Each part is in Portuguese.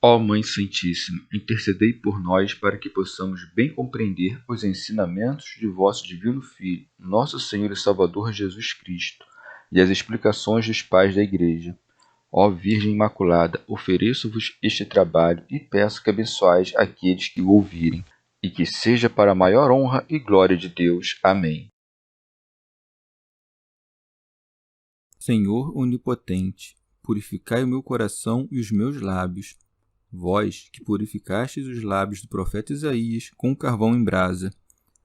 Ó Mãe Santíssima, intercedei por nós para que possamos bem compreender os ensinamentos de vosso Divino Filho, nosso Senhor e Salvador Jesus Cristo, e as explicações dos pais da Igreja. Ó Virgem Imaculada, ofereço-vos este trabalho e peço que abençoais aqueles que o ouvirem, e que seja para a maior honra e glória de Deus. Amém. Senhor onipotente, purificai o meu coração e os meus lábios. Vós, que purificastes os lábios do profeta Isaías com carvão em brasa,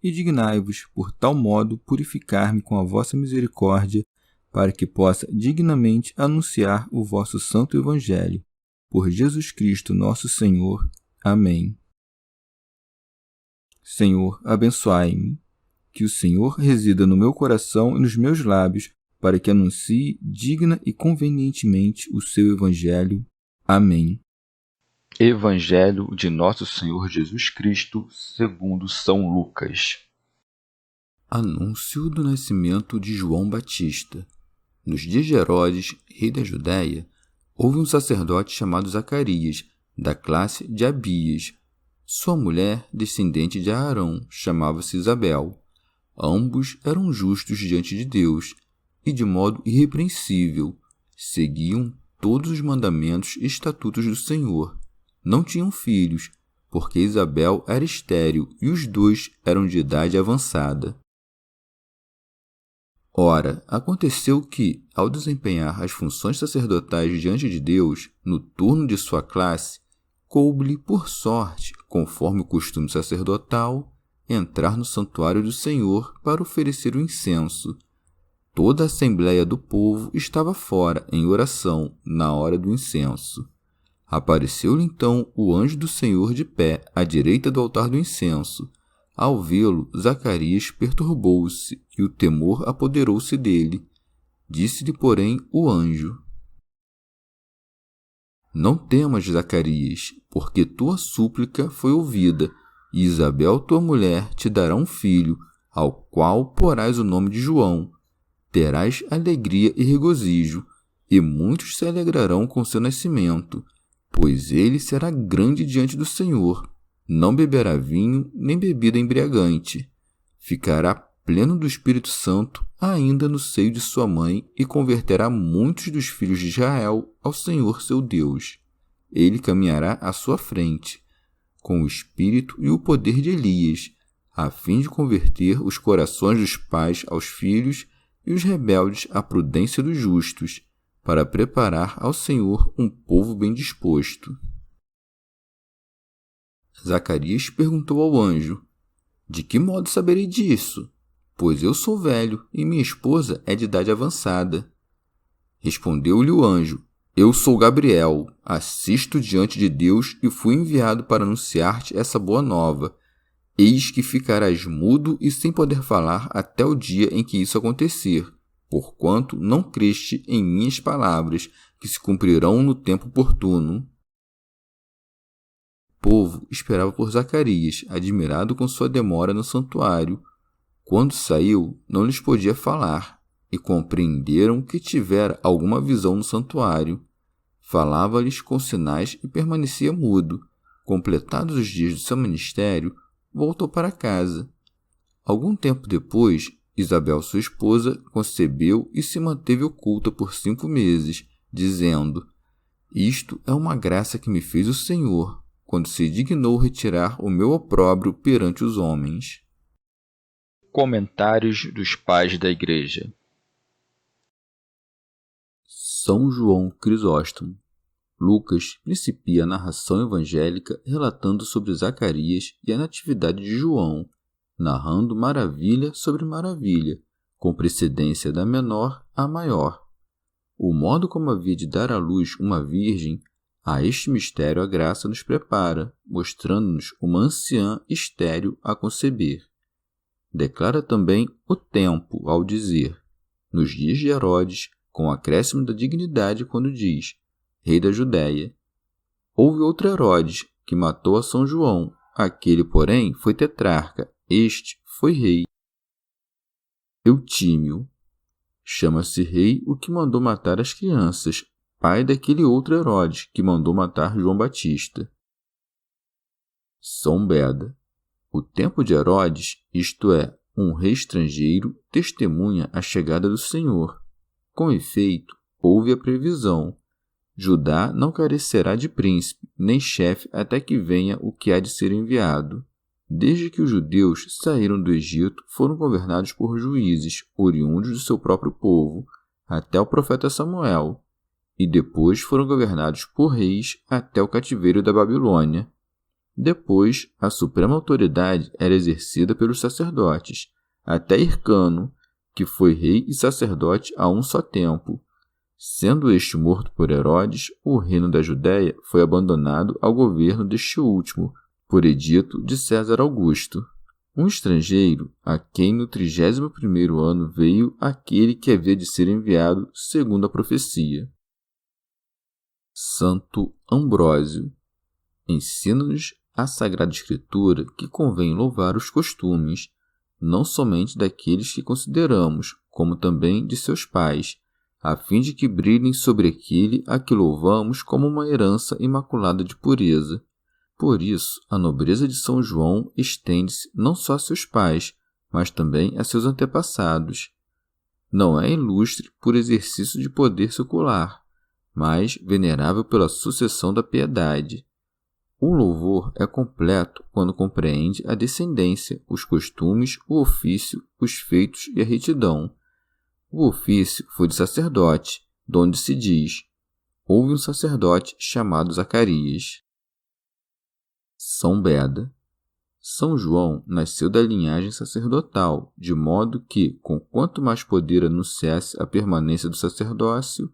e dignai-vos, por tal modo, purificar-me com a vossa misericórdia, para que possa dignamente anunciar o vosso santo Evangelho. Por Jesus Cristo nosso Senhor. Amém. Senhor, abençoai-me. Que o Senhor resida no meu coração e nos meus lábios, para que anuncie digna e convenientemente o seu Evangelho. Amém. Evangelho de Nosso Senhor Jesus Cristo, segundo São Lucas. Anúncio do nascimento de João Batista. Nos dias de Herodes, rei da Judéia, houve um sacerdote chamado Zacarias, da classe de Abias. Sua mulher, descendente de Arão, chamava-se Isabel. Ambos eram justos diante de Deus, e de modo irrepreensível seguiam todos os mandamentos e estatutos do Senhor. Não tinham filhos, porque Isabel era estéril e os dois eram de idade avançada. Ora, aconteceu que, ao desempenhar as funções sacerdotais diante de Deus, no turno de sua classe, coube-lhe, por sorte, conforme o costume sacerdotal, entrar no santuário do Senhor para oferecer o incenso. Toda a assembleia do povo estava fora, em oração, na hora do incenso. Apareceu-lhe então o anjo do Senhor de pé, à direita do altar do incenso. Ao vê-lo, Zacarias perturbou-se, e o temor apoderou-se dele. Disse-lhe, porém, o anjo: Não temas, Zacarias, porque tua súplica foi ouvida, e Isabel, tua mulher, te dará um filho, ao qual porás o nome de João. Terás alegria e regozijo, e muitos se alegrarão com seu nascimento, pois ele será grande diante do Senhor. Não beberá vinho, nem bebida embriagante. Ficará pleno do Espírito Santo ainda no seio de sua mãe e converterá muitos dos filhos de Israel ao Senhor seu Deus. Ele caminhará à sua frente, com o espírito e o poder de Elias, a fim de converter os corações dos pais aos filhos e os rebeldes à prudência dos justos, para preparar ao Senhor um povo bem disposto. Zacarias perguntou ao anjo: De que modo saberei disso? Pois eu sou velho e minha esposa é de idade avançada. Respondeu-lhe o anjo: Eu sou Gabriel, assisto diante de Deus e fui enviado para anunciar-te essa boa nova. Eis que ficarás mudo e sem poder falar até o dia em que isso acontecer, porquanto não creste em minhas palavras, que se cumprirão no tempo oportuno. O povo esperava por Zacarias, admirado com sua demora no santuário. Quando saiu, não lhes podia falar, e compreenderam que tivera alguma visão no santuário. Falava-lhes com sinais e permanecia mudo. Completados os dias do seu ministério, voltou para casa. Algum tempo depois, Isabel, sua esposa, concebeu e se manteve oculta por 5 meses, dizendo: Isto é uma graça que me fez o Senhor, quando se dignou retirar o meu opróbrio perante os homens. Comentários dos Pais da Igreja. São João Crisóstomo. Lucas principia a narração evangélica relatando sobre Zacarias e a natividade de João, narrando maravilha sobre maravilha, com precedência da menor à maior. O modo como havia de dar à luz uma virgem, a este mistério a graça nos prepara, mostrando-nos uma anciã estéril a conceber. Declara também o tempo ao dizer, nos dias de Herodes, com acréscimo da dignidade quando diz, rei da Judéia. Houve outro Herodes, que matou a São João, aquele, porém, foi tetrarca, este foi rei. Eutímio. Chama-se rei o que mandou matar as crianças, pai daquele outro Herodes que mandou matar João Batista. São Beda. O tempo de Herodes, isto é, um rei estrangeiro, testemunha a chegada do Senhor. Com efeito, houve a previsão: Judá não carecerá de príncipe, nem chefe até que venha o que há de ser enviado. Desde que os judeus saíram do Egito, foram governados por juízes, oriundos do seu próprio povo, até o profeta Samuel, e depois foram governados por reis até o cativeiro da Babilônia. Depois, a suprema autoridade era exercida pelos sacerdotes, até Hircano, que foi rei e sacerdote a um só tempo. Sendo este morto por Herodes, o reino da Judéia foi abandonado ao governo deste último, por edito de César Augusto. Um estrangeiro, a quem no 31º ano veio aquele que havia de ser enviado segundo a profecia. Santo Ambrósio. Ensina-nos a Sagrada Escritura que convém louvar os costumes, não somente daqueles que consideramos, como também de seus pais, a fim de que brilhem sobre aquele a que louvamos como uma herança imaculada de pureza. Por isso, a nobreza de São João estende-se não só a seus pais, mas também a seus antepassados. Não é ilustre por exercício de poder secular, mas venerável pela sucessão da piedade. O louvor é completo quando compreende a descendência, os costumes, o ofício, os feitos e a retidão. O ofício foi de sacerdote, donde se diz: houve um sacerdote chamado Zacarias. São Beda. São João nasceu da linhagem sacerdotal, de modo que, com quanto mais poder anunciasse a permanência do sacerdócio,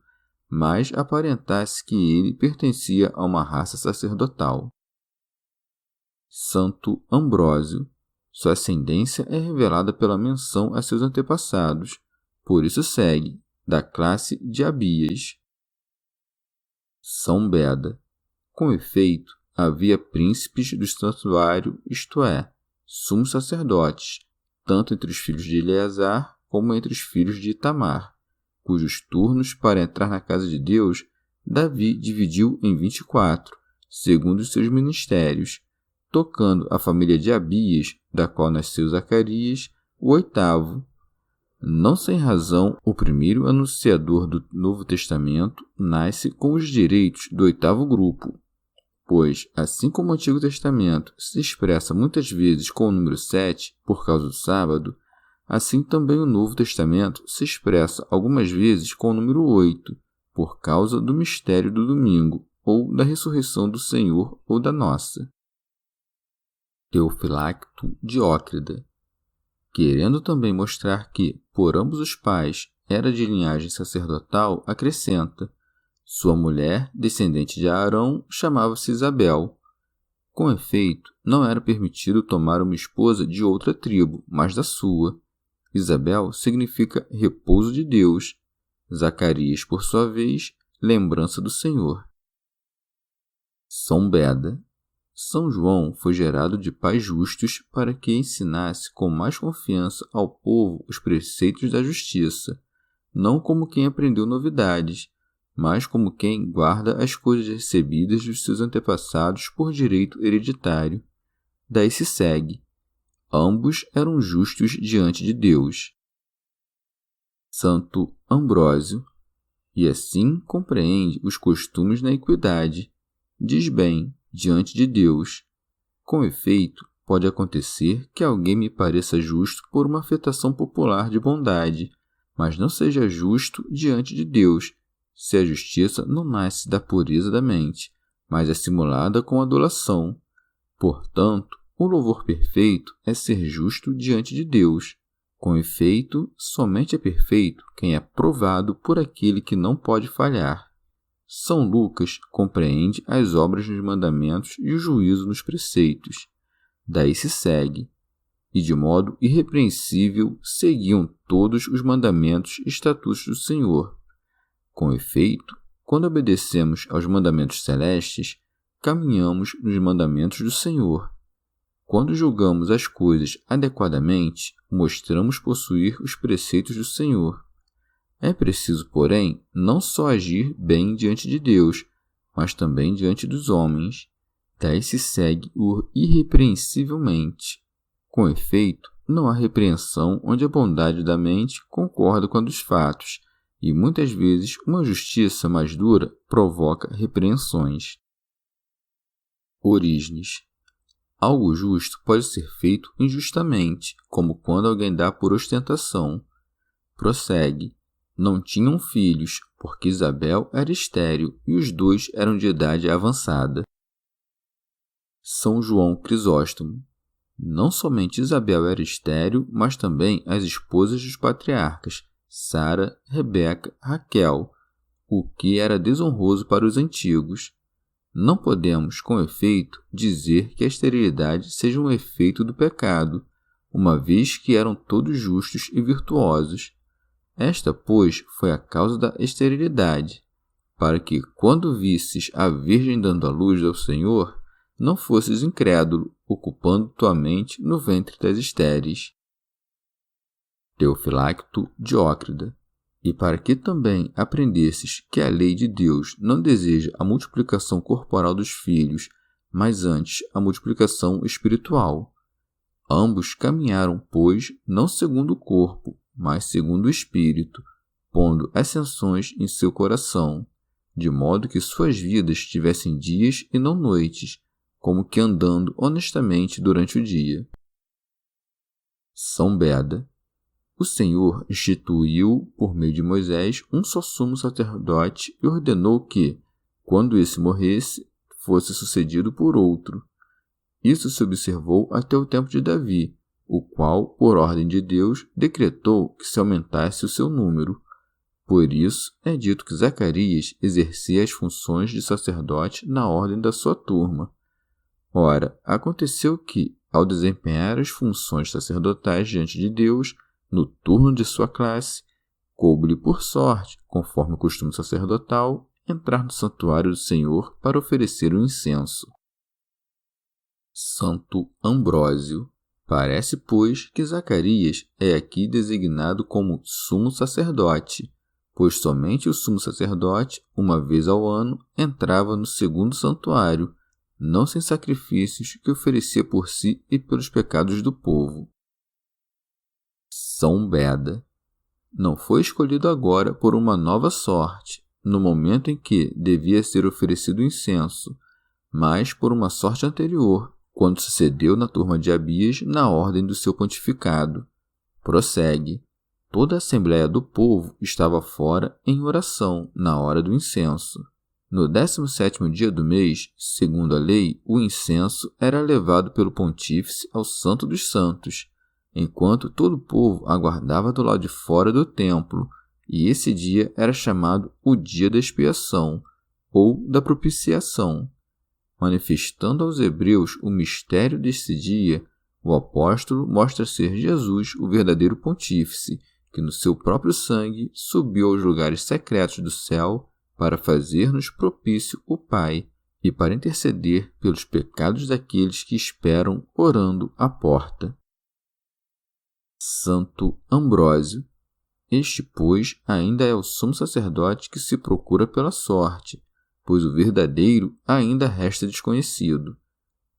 mais aparentasse que ele pertencia a uma raça sacerdotal. Santo Ambrósio. Sua ascendência é revelada pela menção a seus antepassados, por isso segue, da classe de Abias. São Beda. Com efeito, havia príncipes do santuário, isto é, sumos sacerdotes, tanto entre os filhos de Eleazar como entre os filhos de Itamar, cujos turnos para entrar na casa de Deus Davi dividiu em 24, segundo os seus ministérios, tocando a família de Abias, da qual nasceu Zacarias, o 8º. Não sem razão, o primeiro anunciador do Novo Testamento nasce com os direitos do 8º grupo, pois, assim como o Antigo Testamento se expressa muitas vezes com o número 7 por causa do sábado, assim também o Novo Testamento se expressa algumas vezes com o número 8, por causa do mistério do domingo, ou da ressurreição do Senhor ou da nossa. Teofilacto Diócrida. Querendo também mostrar que, por ambos os pais, era de linhagem sacerdotal, acrescenta: sua mulher, descendente de Arão, chamava-se Isabel. Com efeito, não era permitido tomar uma esposa de outra tribo, mas da sua. Isabel significa repouso de Deus. Zacarias, por sua vez, lembrança do Senhor. São Beda. São João foi gerado de pais justos para que ensinasse com mais confiança ao povo os preceitos da justiça, não como quem aprendeu novidades, mas como quem guarda as coisas recebidas dos seus antepassados por direito hereditário. Daí se segue: ambos eram justos diante de Deus. Santo Ambrósio. E assim compreende os costumes na equidade. Diz bem, diante de Deus. Com efeito, pode acontecer que alguém me pareça justo por uma afetação popular de bondade, mas não seja justo diante de Deus, se a justiça não nasce da pureza da mente, mas é simulada com adulação. Portanto, o louvor perfeito é ser justo diante de Deus. Com efeito, somente é perfeito quem é provado por aquele que não pode falhar. São Lucas compreende as obras nos mandamentos e o juízo nos preceitos. Daí se segue: e de modo irrepreensível seguiam todos os mandamentos e estatutos do Senhor. Com efeito, quando obedecemos aos mandamentos celestes, caminhamos nos mandamentos do Senhor. Quando julgamos as coisas adequadamente, mostramos possuir os preceitos do Senhor. É preciso, porém, não só agir bem diante de Deus, mas também diante dos homens. Daí se segue o irrepreensivelmente. Com efeito, não há repreensão onde a bondade da mente concorda com a dos fatos, e muitas vezes uma justiça mais dura provoca repreensões. Orígenes. Algo justo pode ser feito injustamente, como quando alguém dá por ostentação. Prossegue. Não tinham filhos, porque Isabel era estéril e os dois eram de idade avançada. São João Crisóstomo. Não somente Isabel era estéril, mas também as esposas dos patriarcas, Sara, Rebeca, Raquel, o que era desonroso para os antigos. Não podemos, com efeito, dizer que a esterilidade seja um efeito do pecado, uma vez que eram todos justos e virtuosos. Esta, pois, foi a causa da esterilidade, para que, quando visses a Virgem dando à luz ao Senhor, não fosses incrédulo, ocupando tua mente no ventre das estéreis. Teofilacto Diócrida. E para que também aprendesses que a lei de Deus não deseja a multiplicação corporal dos filhos, mas antes a multiplicação espiritual. Ambos caminharam, pois, não segundo o corpo, mas segundo o espírito, pondo ascensões em seu coração, de modo que suas vidas tivessem dias e não noites, como que andando honestamente durante o dia. São Beda. O Senhor instituiu, por meio de Moisés, um só sumo sacerdote e ordenou que, quando esse morresse, fosse sucedido por outro. Isso se observou até o tempo de Davi, o qual, por ordem de Deus, decretou que se aumentasse o seu número. Por isso, é dito que Zacarias exercia as funções de sacerdote na ordem da sua turma. Ora, aconteceu que, ao desempenhar as funções sacerdotais diante de Deus, no turno de sua classe, coube-lhe por sorte, conforme o costume sacerdotal, entrar no santuário do Senhor para oferecer o incenso. Santo Ambrósio. Parece, pois, que Zacarias é aqui designado como sumo sacerdote, pois somente o sumo sacerdote, uma vez ao ano, entrava no segundo santuário, não sem sacrifícios que oferecia por si e pelos pecados do povo. São Beda. Não foi escolhido agora por uma nova sorte, no momento em que devia ser oferecido o incenso, mas por uma sorte anterior, quando sucedeu na turma de Abias na ordem do seu pontificado. Prossegue. Toda a assembléia do povo estava fora em oração na hora do incenso. No 17º dia do mês, segundo a lei, o incenso era levado pelo pontífice ao Santo dos Santos, enquanto todo o povo aguardava do lado de fora do templo, e esse dia era chamado o dia da expiação, ou da propiciação. Manifestando aos hebreus o mistério desse dia, o apóstolo mostra ser Jesus o verdadeiro pontífice, que no seu próprio sangue subiu aos lugares secretos do céu para fazer-nos propício o Pai e para interceder pelos pecados daqueles que esperam orando à porta. Santo Ambrósio. Este, pois, ainda é o sumo sacerdote que se procura pela sorte, pois o verdadeiro ainda resta desconhecido.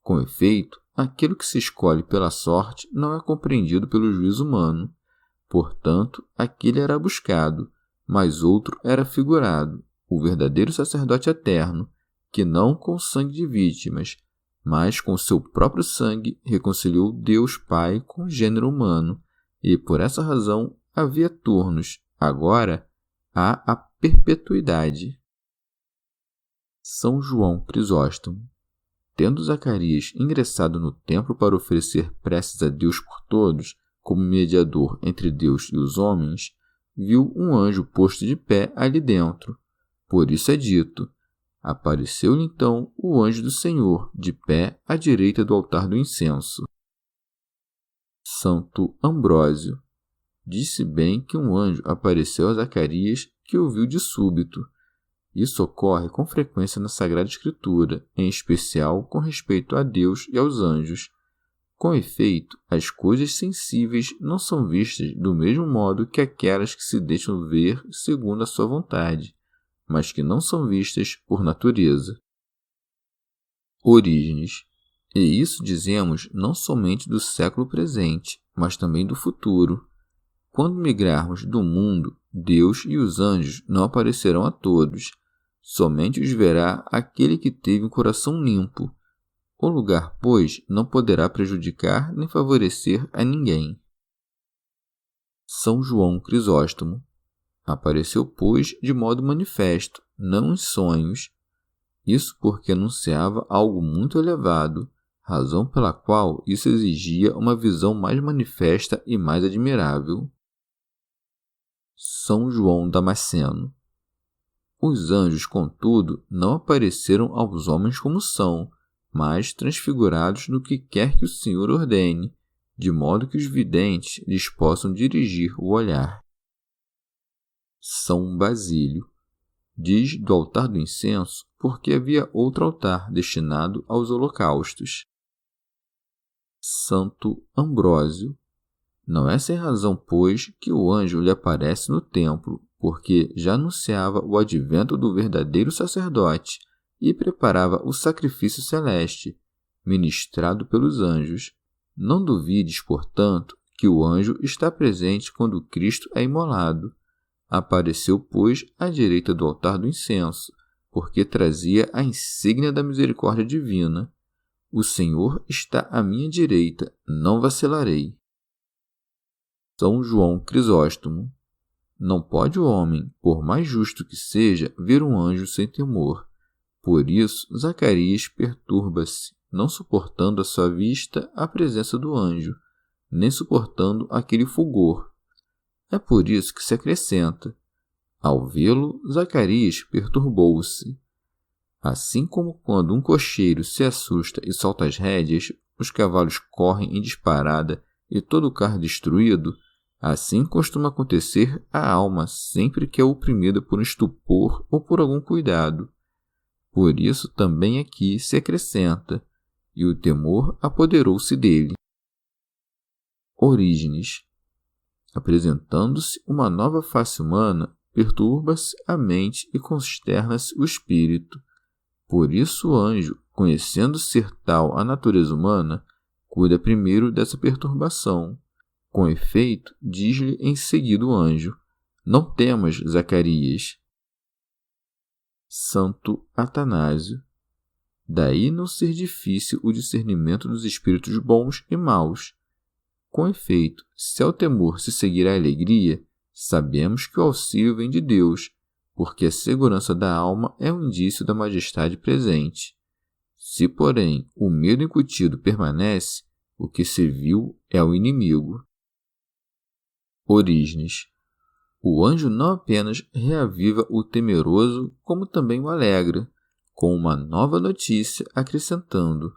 Com efeito, aquilo que se escolhe pela sorte não é compreendido pelo juízo humano. Portanto, aquele era buscado, mas outro era figurado, o verdadeiro sacerdote eterno, que não com sangue de vítimas, mas com seu próprio sangue reconciliou Deus Pai com o gênero humano, e por essa razão havia turnos, agora há a perpetuidade. São João Crisóstomo. Tendo Zacarias ingressado no templo para oferecer preces a Deus por todos, como mediador entre Deus e os homens, viu um anjo posto de pé ali dentro. Por isso é dito: apareceu-lhe então o anjo do Senhor, de pé à direita do altar do incenso. Santo Ambrósio. Disse bem que um anjo apareceu a Zacarias, que o viu de súbito. Isso ocorre com frequência na Sagrada Escritura, em especial com respeito a Deus e aos anjos. Com efeito, as coisas sensíveis não são vistas do mesmo modo que aquelas que se deixam ver segundo a sua vontade, mas que não são vistas por natureza. Orígenes. E isso dizemos não somente do século presente, mas também do futuro. Quando migrarmos do mundo, Deus e os anjos não aparecerão a todos, somente os verá aquele que teve um coração limpo. O lugar, pois, não poderá prejudicar nem favorecer a ninguém. São João Crisóstomo. Apareceu, pois, de modo manifesto, não em sonhos. Isso porque anunciava algo muito elevado, razão pela qual isso exigia uma visão mais manifesta e mais admirável. São João Damasceno. Os anjos, contudo, não apareceram aos homens como são, mas transfigurados no que quer que o Senhor ordene, de modo que os videntes lhes possam dirigir o olhar. São Basílio. Diz do altar do incenso porque havia outro altar destinado aos holocaustos. Santo Ambrósio. Não é sem razão, pois, que o anjo lhe aparece no templo, porque já anunciava o advento do verdadeiro sacerdote e preparava o sacrifício celeste, ministrado pelos anjos. Não duvides, portanto, que o anjo está presente quando Cristo é imolado. Apareceu, pois, à direita do altar do incenso, porque trazia a insígnia da misericórdia divina. O Senhor está à minha direita, não vacilarei. São João Crisóstomo. Não pode o homem, por mais justo que seja, ver um anjo sem temor. Por isso, Zacarias perturba-se, não suportando à sua vista a presença do anjo, nem suportando aquele fulgor. É por isso que se acrescenta: ao vê-lo, Zacarias perturbou-se. Assim como quando um cocheiro se assusta e solta as rédeas, os cavalos correm em disparada e todo o carro destruído, assim costuma acontecer à alma sempre que é oprimida por um estupor ou por algum cuidado. Por isso também aqui se acrescenta: e o temor apoderou-se dele. Orígenes. Apresentando-se uma nova face humana, perturba-se a mente e consterna-se o espírito. Por isso o anjo, conhecendo ser tal a natureza humana, cuida primeiro dessa perturbação. Com efeito, diz-lhe em seguida o anjo: não temas, Zacarias. Santo Atanásio. Daí não ser difícil o discernimento dos espíritos bons e maus. Com efeito, se ao temor se seguir a alegria, sabemos que o auxílio vem de Deus, porque a segurança da alma é um indício da majestade presente. Se, porém, o medo incutido permanece, o que se viu é o inimigo. Orígenes. O anjo não apenas reaviva o temeroso, como também o alegra, com uma nova notícia acrescentando: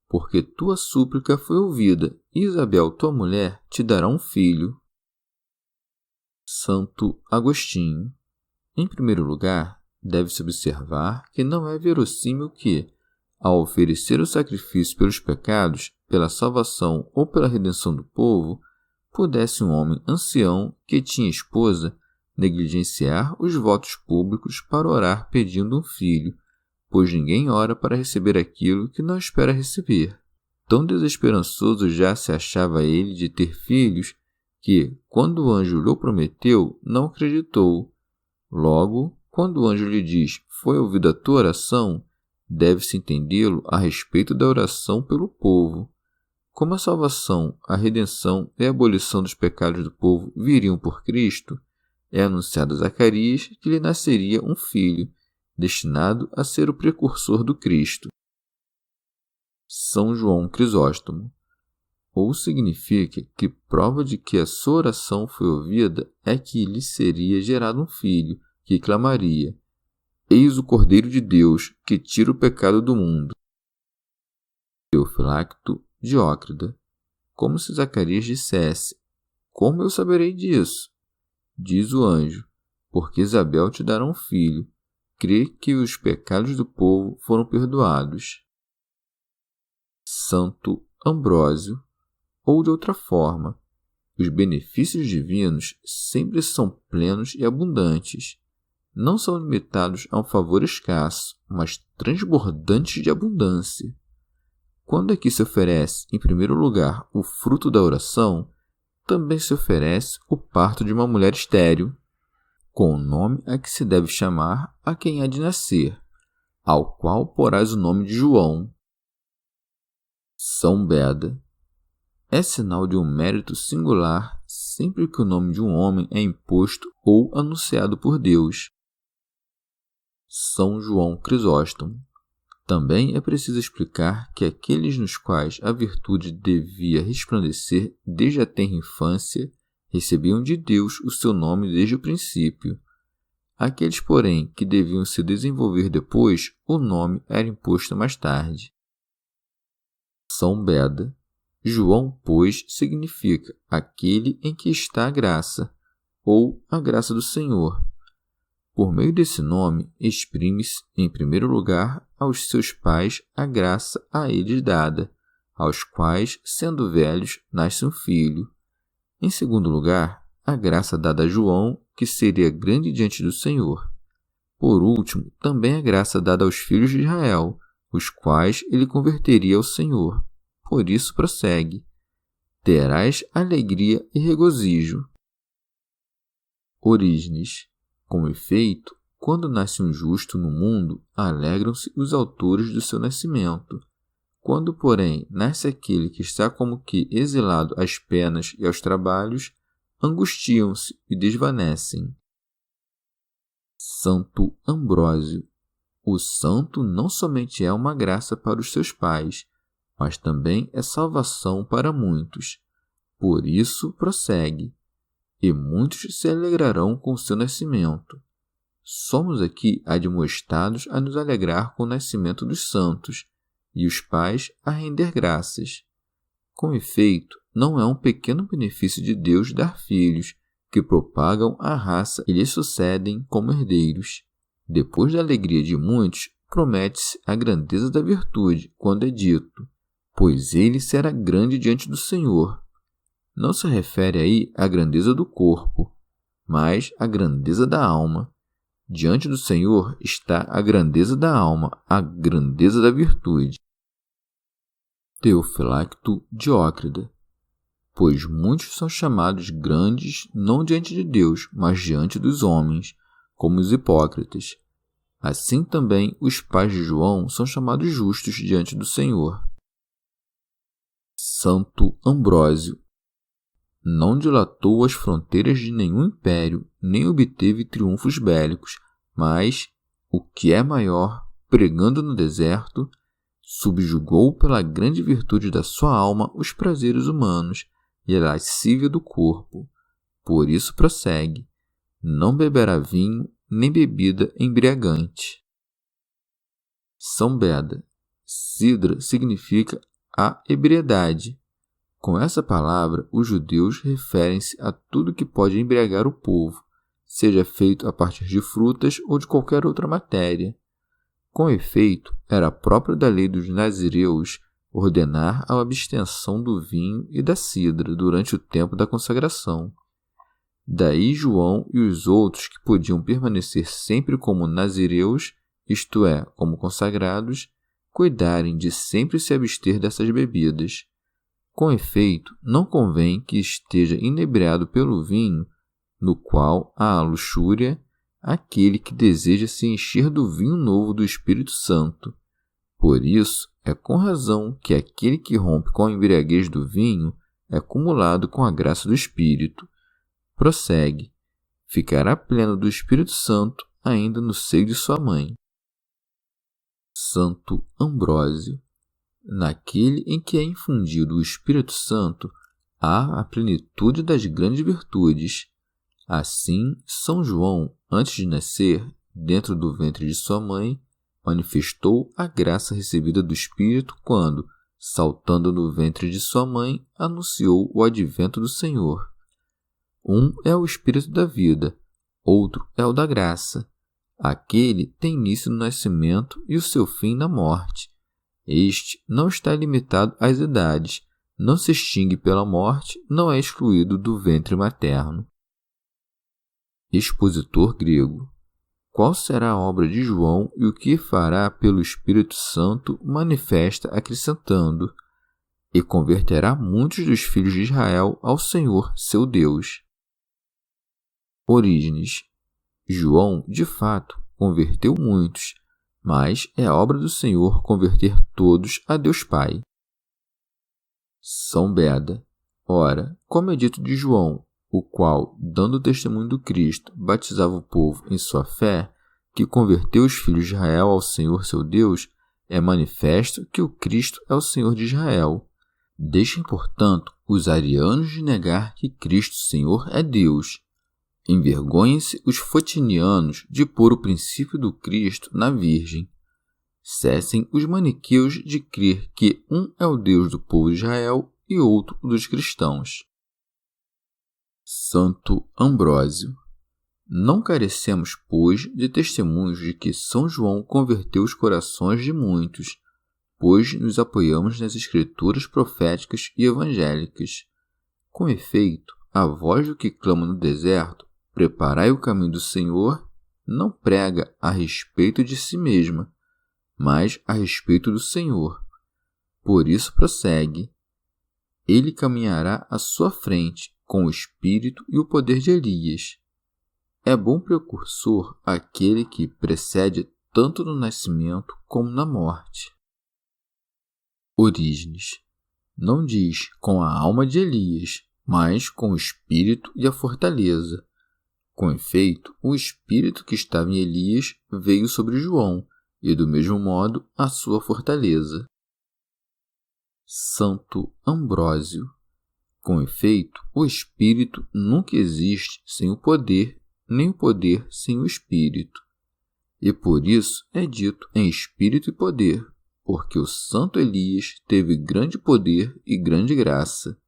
porque tua súplica foi ouvida, e Isabel, tua mulher, te dará um filho. Santo Agostinho. Em primeiro lugar, deve-se observar que não é verossímil que, ao oferecer o sacrifício pelos pecados, pela salvação ou pela redenção do povo, pudesse um homem ancião que tinha esposa negligenciar os votos públicos para orar pedindo um filho, pois ninguém ora para receber aquilo que não espera receber. Tão desesperançoso já se achava ele de ter filhos que, quando o anjo lhe prometeu, não acreditou. Logo, quando o anjo lhe diz: foi ouvida a tua oração, deve-se entendê-lo a respeito da oração pelo povo. Como a salvação, a redenção e a abolição dos pecados do povo viriam por Cristo, é anunciado a Zacarias que lhe nasceria um filho, destinado a ser o precursor do Cristo. São João Crisóstomo. Ou significa que prova de que a sua oração foi ouvida é que lhe seria gerado um filho, que clamaria: eis o Cordeiro de Deus, que tira o pecado do mundo. Teofilacto Diócrida. Como se Zacarias dissesse: como eu saberei disso? Diz o anjo: porque Isabel te dará um filho. Crê que os pecados do povo foram perdoados. Santo Ambrósio, ou de outra forma, os benefícios divinos sempre são plenos e abundantes. Não são limitados a um favor escasso, mas transbordantes de abundância. Quando aqui se oferece, em primeiro lugar, o fruto da oração, também se oferece o parto de uma mulher estéril, com o nome a que se deve chamar a quem há de nascer, ao qual porás o nome de João. São Beda. É sinal de um mérito singular sempre que o nome de um homem é imposto ou anunciado por Deus. São João Crisóstomo. Também é preciso explicar que aqueles nos quais a virtude devia resplandecer desde a tenra infância recebiam de Deus o seu nome desde o princípio. Aqueles, porém, que deviam se desenvolver depois, o nome era imposto mais tarde. São Beda. João, pois, significa aquele em que está a graça, ou a graça do Senhor. Por meio desse nome, exprime-se, em primeiro lugar, aos seus pais a graça a eles dada, aos quais, sendo velhos, nasce um filho. Em segundo lugar, a graça dada a João, que seria grande diante do Senhor. Por último, também a graça dada aos filhos de Israel, os quais ele converteria ao Senhor. Por isso prossegue: terás alegria e regozijo. Orígenes. Com efeito, quando nasce um justo no mundo, alegram-se os autores do seu nascimento. Quando, porém, nasce aquele que está como que exilado às penas e aos trabalhos, angustiam-se e desvanecem. Santo Ambrósio. O santo não somente é uma graça para os seus pais, mas também é salvação para muitos. Por isso, prossegue: e muitos se alegrarão com o seu nascimento. Somos aqui admoestados a nos alegrar com o nascimento dos santos, e os pais a render graças. Com efeito, não é um pequeno benefício de Deus dar filhos, que propagam a raça e lhes sucedem como herdeiros. Depois da alegria de muitos, promete-se a grandeza da virtude, quando é dito: pois ele será grande diante do Senhor. Não se refere aí à grandeza do corpo, mas à grandeza da alma. Diante do Senhor está a grandeza da alma, a grandeza da virtude. Teofilacto Diócrida. Pois muitos são chamados grandes não diante de Deus, mas diante dos homens, como os hipócritas. Assim também os pais de João são chamados justos diante do Senhor. Santo Ambrósio. Não dilatou as fronteiras de nenhum império, nem obteve triunfos bélicos, mas, o que é maior, pregando no deserto, subjugou pela grande virtude da sua alma os prazeres humanos e a lascívia do corpo. Por isso prossegue: não beberá vinho, nem bebida embriagante. São Beda. Sidra significa a ebriedade. Com essa palavra, os judeus referem-se a tudo que pode embriagar o povo, seja feito a partir de frutas ou de qualquer outra matéria. Com efeito, era próprio da lei dos nazireus ordenar a abstenção do vinho e da cidra durante o tempo da consagração. Daí João e os outros que podiam permanecer sempre como nazireus, isto é, como consagrados, cuidarem de sempre se abster dessas bebidas. Com efeito, não convém que esteja inebriado pelo vinho, no qual há a luxúria, aquele que deseja se encher do vinho novo do Espírito Santo. Por isso, é com razão que aquele que rompe com a embriaguez do vinho é acumulado com a graça do Espírito. Prossegue: ficará pleno do Espírito Santo ainda no seio de sua mãe. Santo Ambrósio. Naquele em que é infundido o Espírito Santo, há a plenitude das grandes virtudes. Assim, São João, antes de nascer, dentro do ventre de sua mãe, manifestou a graça recebida do Espírito quando, saltando no ventre de sua mãe, anunciou o advento do Senhor. Um é o Espírito da vida, outro é o da graça. Aquele tem início no nascimento e o seu fim na morte. Este não está limitado às idades, não se extingue pela morte, não é excluído do ventre materno. Expositor grego. Qual será a obra de João e o que fará pelo Espírito Santo manifesta acrescentando: e converterá muitos dos filhos de Israel ao Senhor, seu Deus. Orígenes. João, de fato, converteu muitos, mas é obra do Senhor converter todos a Deus Pai. São Beda. Ora, como é dito de João, o qual, dando testemunho do Cristo, batizava o povo em sua fé, que converteu os filhos de Israel ao Senhor seu Deus, é manifesto que o Cristo é o Senhor de Israel. Deixem, portanto, os arianos de negar que Cristo Senhor é Deus. Envergonhem-se os fotinianos de pôr o princípio do Cristo na Virgem. Cessem os maniqueus de crer que um é o Deus do povo de Israel e outro dos cristãos. Santo Ambrósio. Não carecemos, pois, de testemunhos de que São João converteu os corações de muitos, pois nos apoiamos nas escrituras proféticas e evangélicas. Com efeito, a voz do que clama no deserto, preparai o caminho do Senhor, não prega a respeito de si mesma, mas a respeito do Senhor. Por isso prossegue: ele caminhará à sua frente, com o espírito e o poder de Elias. É bom precursor aquele que precede tanto no nascimento como na morte. Orígenes. Não diz com a alma de Elias, mas com o espírito e a fortaleza. Com efeito, o espírito que estava em Elias veio sobre João, e do mesmo modo a sua fortaleza. Santo Ambrósio. Com efeito, o espírito nunca existe sem o poder, nem o poder sem o espírito. E por isso é dito em espírito e poder, porque o santo Elias teve grande poder e grande graça.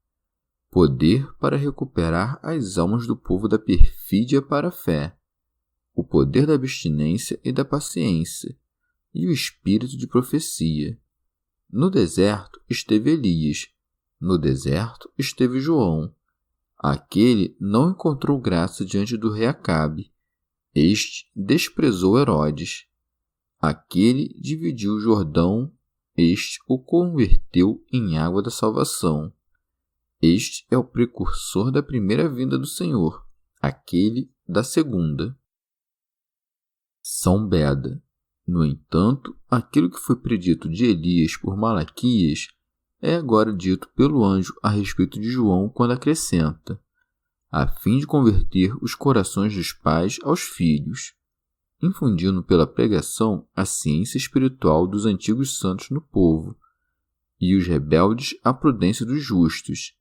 Poder para recuperar as almas do povo da perfídia para a fé, o poder da abstinência e da paciência, e o espírito de profecia. No deserto esteve Elias, no deserto esteve João. Aquele não encontrou graça diante do rei Acabe. Este desprezou Herodes. Aquele dividiu o Jordão, este o converteu em água da salvação. Este é o precursor da primeira vinda do Senhor, aquele da segunda. São Beda. No entanto, aquilo que foi predito de Elias por Malaquias é agora dito pelo anjo a respeito de João quando acrescenta: a fim de converter os corações dos pais aos filhos, infundindo pela pregação a ciência espiritual dos antigos santos no povo, e os rebeldes a prudência dos justos,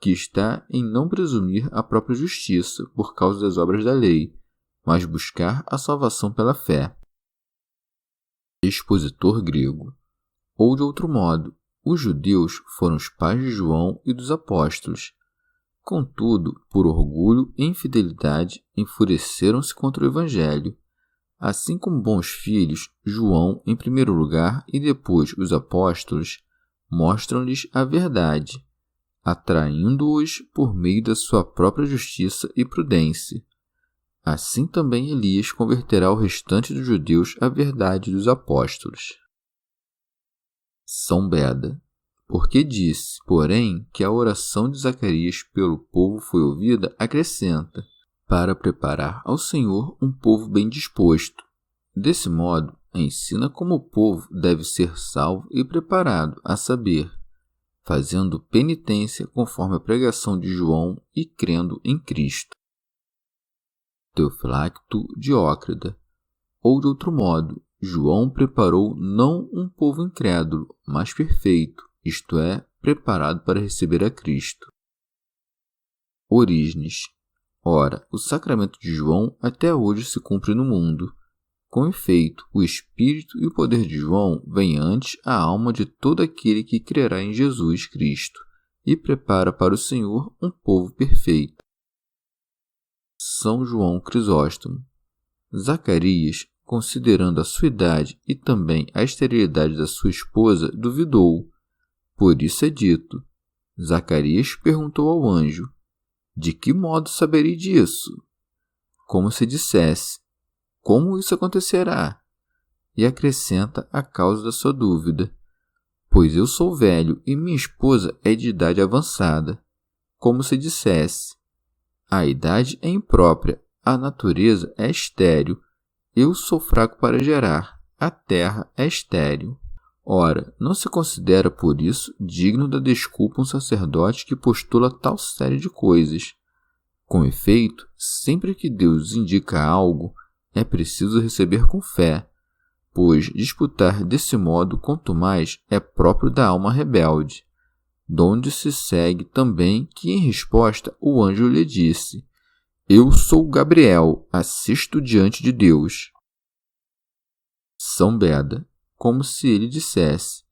que está em não presumir a própria justiça por causa das obras da lei, mas buscar a salvação pela fé. Expositor grego. Ou de outro modo, os judeus foram os pais de João e dos apóstolos. Contudo, por orgulho e infidelidade, enfureceram-se contra o Evangelho. Assim como bons filhos, João, em primeiro lugar, e depois os apóstolos, mostram-lhes a verdade, atraindo-os por meio da sua própria justiça e prudência. Assim também Elias converterá o restante dos judeus à verdade dos apóstolos. São Beda. Porque disse, porém, que a oração de Zacarias pelo povo foi ouvida, acrescenta: para preparar ao Senhor um povo bem disposto. Desse modo, ensina como o povo deve ser salvo e preparado, a saber, fazendo penitência conforme a pregação de João e crendo em Cristo. Teofilacto Diócrida. Ou de outro modo, João preparou não um povo incrédulo, mas perfeito, isto é, preparado para receber a Cristo. Orígenes. Ora, o sacramento de João até hoje se cumpre no mundo. Com efeito, o espírito e o poder de João vêm antes à alma de todo aquele que crerá em Jesus Cristo e prepara para o Senhor um povo perfeito. São João Crisóstomo. Zacarias, considerando a sua idade e também a esterilidade da sua esposa, duvidou. Por isso é dito: Zacarias perguntou ao anjo: de que modo saberei disso? Como se dissesse: como isso acontecerá? E acrescenta a causa da sua dúvida: pois eu sou velho e minha esposa é de idade avançada. Como se dissesse: a idade é imprópria, a natureza é estéril, eu sou fraco para gerar, a terra é estéril. Ora, não se considera por isso digno da desculpa um sacerdote que postula tal série de coisas. Com efeito, sempre que Deus indica algo, é preciso receber com fé, pois disputar desse modo quanto mais é próprio da alma rebelde, donde se segue também que em resposta o anjo lhe disse: eu sou Gabriel, assisto diante de Deus. São Beda, como se ele dissesse: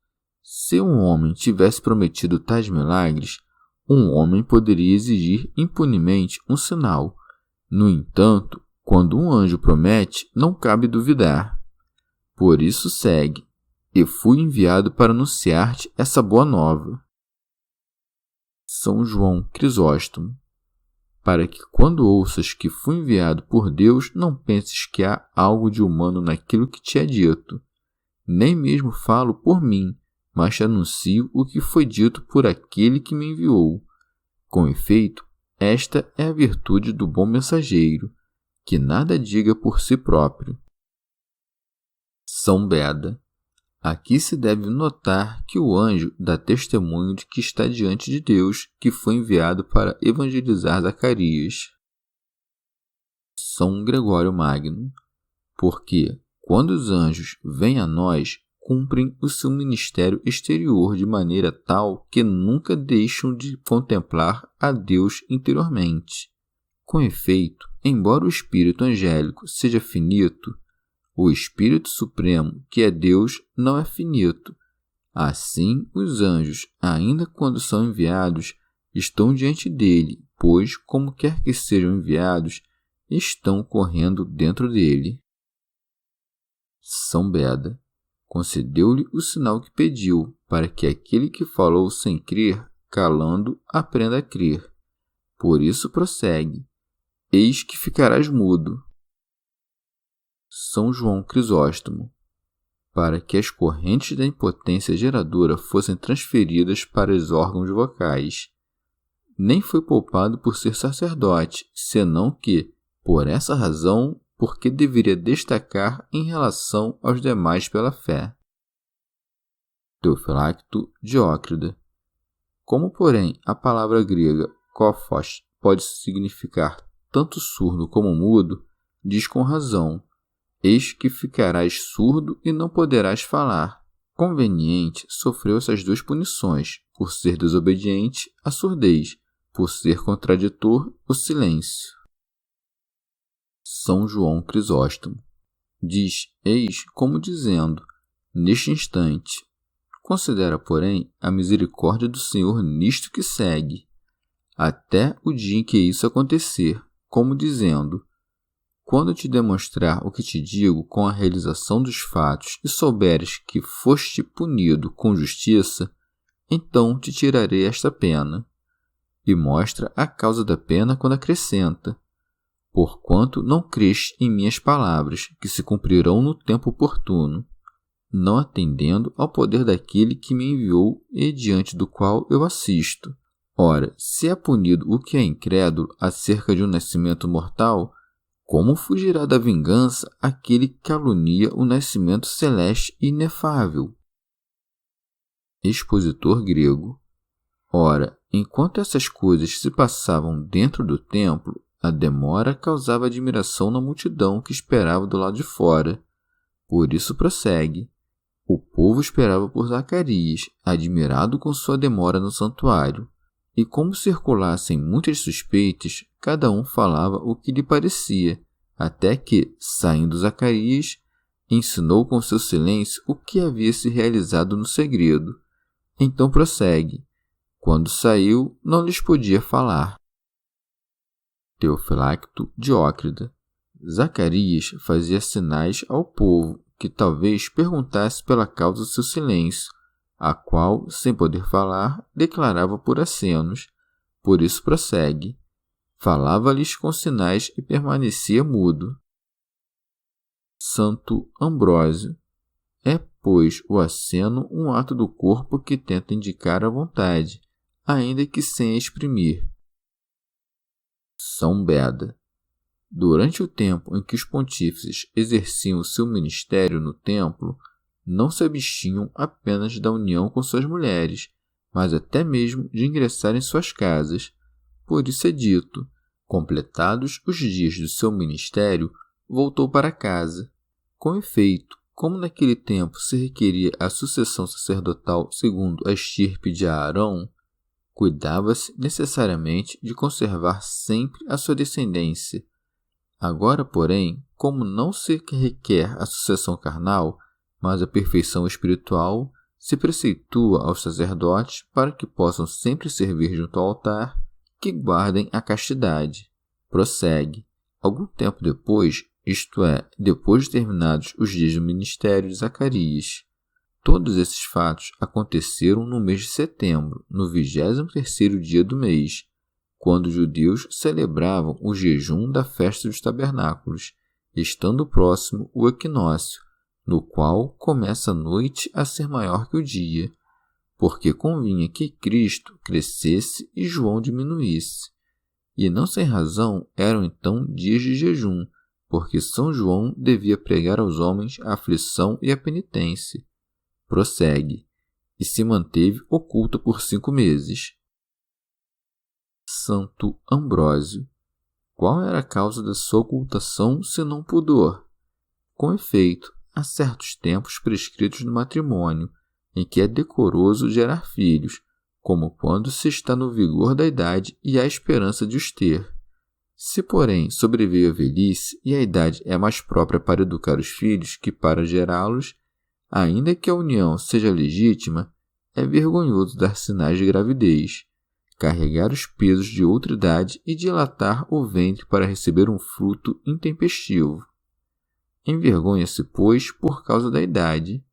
se um homem tivesse prometido tais milagres, um homem poderia exigir impunemente um sinal. No entanto, quando um anjo promete, não cabe duvidar. Por isso segue: e fui enviado para anunciar-te essa boa nova. São João Crisóstomo. Para que quando ouças que fui enviado por Deus, não penses que há algo de humano naquilo que te é dito. Nem mesmo falo por mim, mas te anuncio o que foi dito por aquele que me enviou. Com efeito, esta é a virtude do bom mensageiro, que nada diga por si próprio. São Beda. Aqui se deve notar que o anjo dá testemunho de que está diante de Deus, que foi enviado para evangelizar Zacarias. São Gregório Magno. Porque, quando os anjos vêm a nós, cumprem o seu ministério exterior de maneira tal que nunca deixam de contemplar a Deus interiormente. Com efeito, embora o espírito angélico seja finito, o Espírito Supremo, que é Deus, não é finito. Assim, os anjos, ainda quando são enviados, estão diante dele, pois, como quer que sejam enviados, estão correndo dentro dele. São Beda. Concedeu-lhe o sinal que pediu, para que aquele que falou sem crer, calando, aprenda a crer. Por isso prossegue: eis que ficarás mudo. São João Crisóstomo. Para que as correntes da impotência geradora fossem transferidas para os órgãos vocais. Nem foi poupado por ser sacerdote, senão que, por essa razão, porque deveria destacar em relação aos demais pela fé. Teofilacto Diócrida. Como, porém, a palavra grega kóphos pode significar tanto surdo como mudo, diz com razão: eis que ficarás surdo e não poderás falar. Conveniente sofreu essas duas punições: por ser desobediente, a surdez; por ser contraditor, o silêncio. São João Crisóstomo. Diz eis como dizendo: neste instante. Considera, porém, a misericórdia do Senhor nisto que segue, até o dia em que isso acontecer, como dizendo: quando te demonstrar o que te digo com a realização dos fatos e souberes que foste punido com justiça, então te tirarei esta pena. E mostra a causa da pena quando acrescenta: porquanto não creste em minhas palavras, que se cumprirão no tempo oportuno, não atendendo ao poder daquele que me enviou e diante do qual eu assisto. Ora, se é punido o que é incrédulo acerca de um nascimento mortal, como fugirá da vingança aquele que calunia o nascimento celeste e inefável? Expositor grego. Ora, enquanto essas coisas se passavam dentro do templo, a demora causava admiração na multidão que esperava do lado de fora. Por isso prossegue: o povo esperava por Zacarias, admirado com sua demora no santuário. E como circulassem muitas suspeitas, cada um falava o que lhe parecia, até que, saindo Zacarias, ensinou com seu silêncio o que havia se realizado no segredo. Então prossegue: quando saiu, não lhes podia falar. Teofilacto Diócrida. Zacarias fazia sinais ao povo, que talvez perguntasse pela causa do seu silêncio, a qual, sem poder falar, declarava por acenos. Por isso prossegue. Falava-lhes com sinais e permanecia mudo. Santo Ambrósio. É, pois, o aceno um ato do corpo que tenta indicar a vontade, ainda que sem a exprimir. São Beda. Durante o tempo em que os pontífices exerciam o seu ministério no templo, não se abstinham apenas da união com suas mulheres, mas até mesmo de ingressar em suas casas. Por isso é dito, completados os dias do seu ministério, voltou para casa. Com efeito, como naquele tempo se requeria a sucessão sacerdotal segundo a estirpe de Aarão, cuidava-se necessariamente de conservar sempre a sua descendência. Agora, porém, como não se requer a sucessão carnal, mas a perfeição espiritual, se preceitua aos sacerdotes para que possam sempre servir junto ao altar, que guardem a castidade. Prossegue. Algum tempo depois, isto é, depois de terminados os dias do ministério de Zacarias. Todos esses fatos aconteceram no mês de setembro, no 23º dia do mês, quando os judeus celebravam o jejum da festa dos tabernáculos, estando próximo o equinócio, no qual começa a noite a ser maior que o dia, porque convinha que Cristo crescesse e João diminuísse. E não sem razão eram então dias de jejum, porque São João devia pregar aos homens a aflição e a penitência. Prossegue. E se manteve oculta por 5 meses. Santo Ambrósio. Qual era a causa da sua ocultação, senão pudor? Com efeito, há certos tempos prescritos no matrimônio, em que é decoroso gerar filhos, como quando se está no vigor da idade e há esperança de os ter. Se, porém, sobreveio a velhice e a idade é mais própria para educar os filhos que para gerá-los, ainda que a união seja legítima, é vergonhoso dar sinais de gravidez, carregar os pesos de outra idade e dilatar o ventre para receber um fruto intempestivo. Envergonha-se, pois, por causa da idade.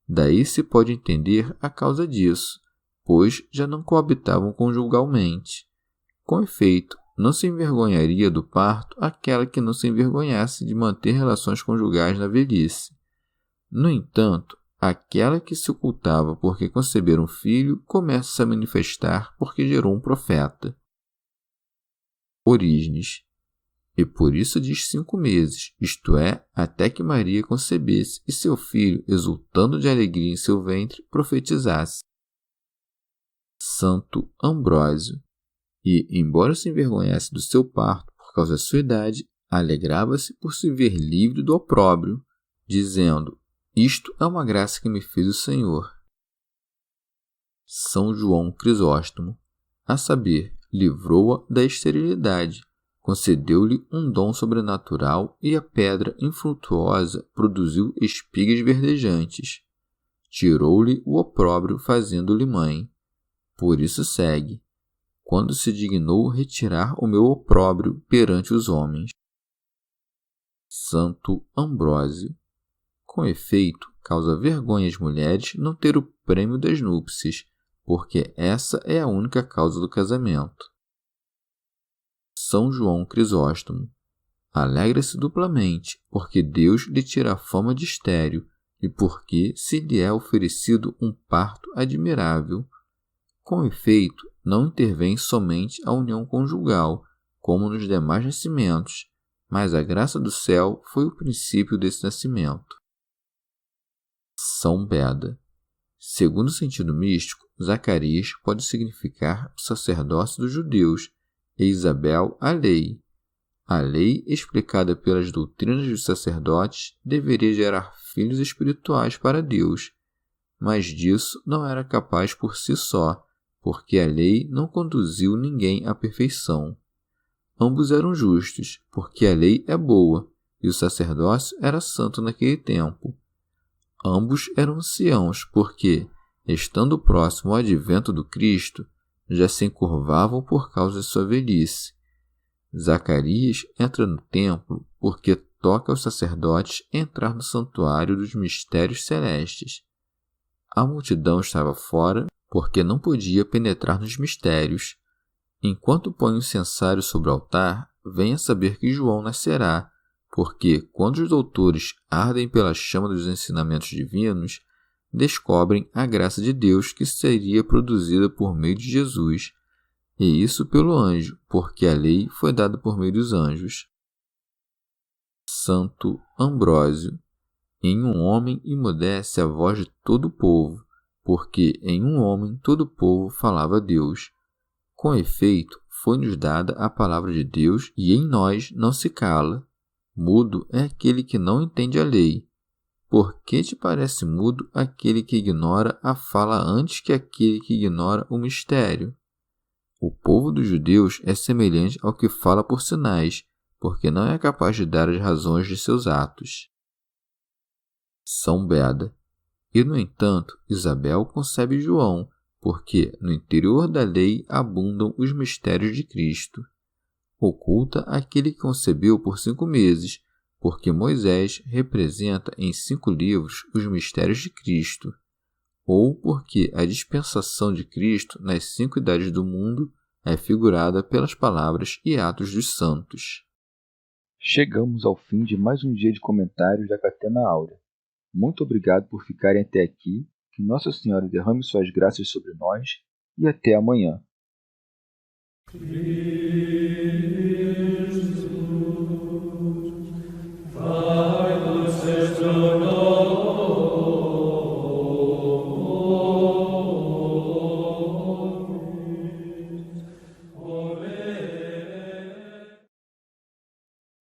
Daí se pode entender a causa disso, pois já não coabitavam conjugalmente. Com efeito, não se envergonharia do parto aquela que não se envergonhasse de manter relações conjugais na velhice. No entanto, aquela que se ocultava porque concebera um filho começa a se manifestar porque gerou um profeta. Orígenes. E por isso diz 5 meses, isto é, até que Maria concebesse e seu filho, exultando de alegria em seu ventre, profetizasse. Santo Ambrósio. E, embora se envergonhasse do seu parto por causa da sua idade, alegrava-se por se ver livre do opróbrio, dizendo: isto é uma graça que me fez o Senhor. São João Crisóstomo, a saber, livrou-a da esterilidade, concedeu-lhe um dom sobrenatural e a pedra infrutuosa produziu espigas verdejantes. Tirou-lhe o opróbrio fazendo-lhe mãe. Por isso segue, quando se dignou retirar o meu opróbrio perante os homens. Santo Ambrósio. Com efeito, causa vergonha às mulheres não ter o prêmio das núpcias, porque essa é a única causa do casamento. São João Crisóstomo. Alegra-se duplamente, porque Deus lhe tira a fama de estéril, e porque se lhe é oferecido um parto admirável. Com efeito, não intervém somente a união conjugal, como nos demais nascimentos, mas a graça do céu foi o princípio desse nascimento. São Beda. Segundo o sentido místico, Zacarias pode significar o sacerdócio dos judeus e Isabel a lei. A lei, explicada pelas doutrinas dos sacerdotes, deveria gerar filhos espirituais para Deus, mas disso não era capaz por si só, porque a lei não conduziu ninguém à perfeição. Ambos eram justos, porque a lei é boa, e o sacerdócio era santo naquele tempo. Ambos eram anciãos, porque, estando próximo ao advento do Cristo, já se encurvavam por causa de sua velhice. Zacarias entra no templo porque toca aos sacerdotes entrar no santuário dos mistérios celestes. A multidão estava fora, porque não podia penetrar nos mistérios. Enquanto põe o incensário sobre o altar, venha saber que João nascerá, porque, quando os doutores ardem pela chama dos ensinamentos divinos, descobrem a graça de Deus que seria produzida por meio de Jesus, e isso pelo anjo, porque a lei foi dada por meio dos anjos. Santo Ambrósio. Em um homem emudece a voz de todo o povo, porque em um homem todo o povo falava Deus. Com efeito, foi-nos dada a palavra de Deus e em nós não se cala. Mudo é aquele que não entende a lei. Por que te parece mudo aquele que ignora a fala antes que aquele que ignora o mistério? O povo dos judeus é semelhante ao que fala por sinais, porque não é capaz de dar as razões de seus atos. São Beda. E, no entanto, Isabel concebe João, porque no interior da lei abundam os mistérios de Cristo. Oculta aquele que concebeu por 5 meses, porque Moisés representa em 5 livros os mistérios de Cristo, ou porque a dispensação de Cristo nas 5 idades do mundo é figurada pelas palavras e atos dos santos. Chegamos ao fim de mais um dia de comentários da Catena Áurea. Muito obrigado por ficarem até aqui, que Nossa Senhora derrame suas graças sobre nós e até amanhã. Christus,